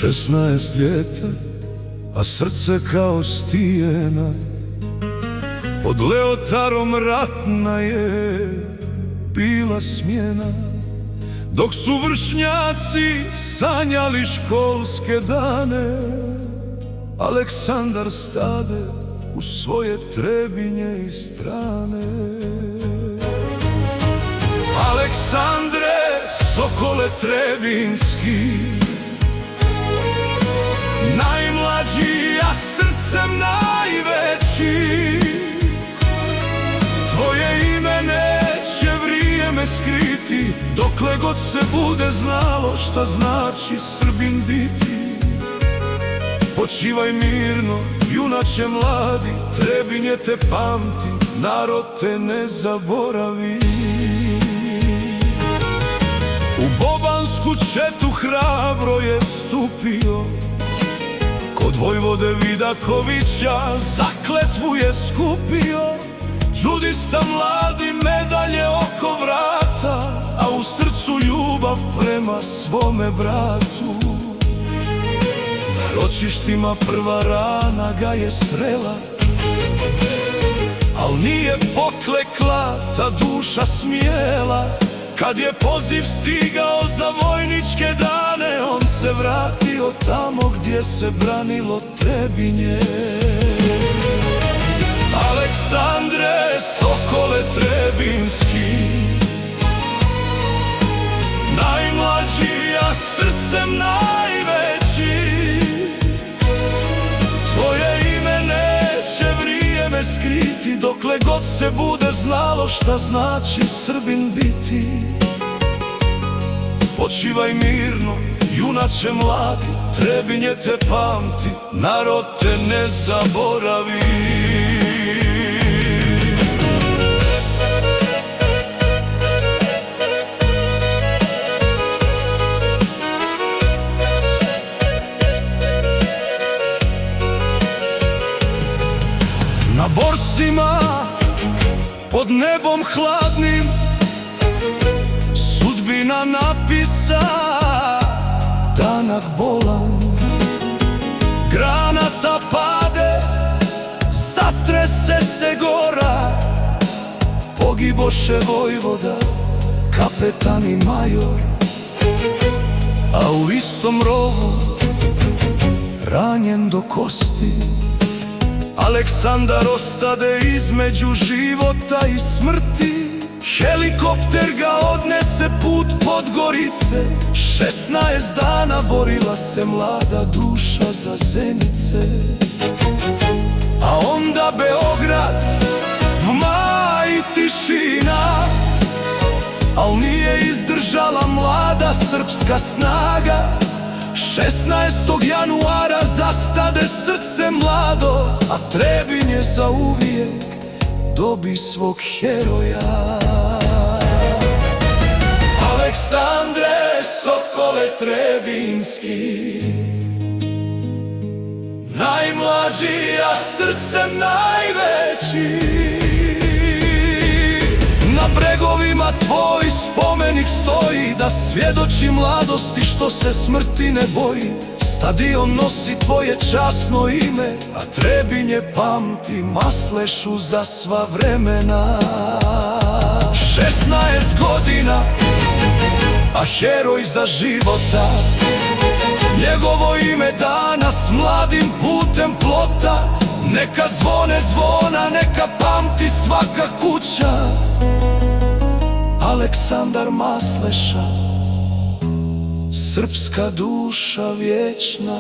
16 ljeta, a srce kao stijena, pod leotarom ratna je bila smjena. Dok su vršnjaci sanjali školske dane, Aleksandar stade u svoje Trebinje i strane. Aleksandre, sokole trebinski, najmlađi, a srcem najveći, tvoje ime neće vrijeme skriti, dokle god se bude znalo šta znači Srbin biti. Počivaj mirno, junače mladi, Trebinje te pamti, narod te ne zaboravi. U bobansku četu hrabro je stupio, kod vojvode Vidakovića zakletvu je skupio. Džudista mladi, medalje oko vrata, a u srcu ljubav prema svome bratu. Na ročištima prva rana ga je srela, al nije poklekla ta duša smjela. Kad je poziv stigao za vojničke dane, on se vratio tamo gdje se branilo Trebinje. Aleksandre, sokole trebinski, najmlađi, a srcem najveći, tvoje ime neće vrijeme skriti, dokle god se bude znalo šta znači Srbin biti. Počivaj mirno, junače mladi, Trebinje te pamti, narod te ne zaboravi. Na borcima pod nebom hladnim sudbina napisa danak bolan. Granata pade, zatrese se gora, pogiboše vojvoda, kapetan i major, a u istom rovu ranjen do kosti Aleksandar ostade između života i smrti. Helikopter ga odnese put Podgorice, 16 dana borila se mlada duša za Zenice. A onda Beograd, vma i tišina, al nije izdržala mlada srpska snaga. 16. januara zastade srce mlado, a Trebinje zauvijek dobi svog heroja. Aleksandre, sokole trebinski, najmlađi, a srcem najveći, na bregovima tvoj spomenik stoji, da svjedoči mladosti što se smrti ne boji. Stadion nosi tvoje časno ime, a Trebinje pamti Maslešu za sva vremena. 16 godina, a heroj za života, njegovo ime danas mladim putem plota. Neka zvone zvona, neka pamti svaka kuća Aleksandar Masleša, srpska duša vječna.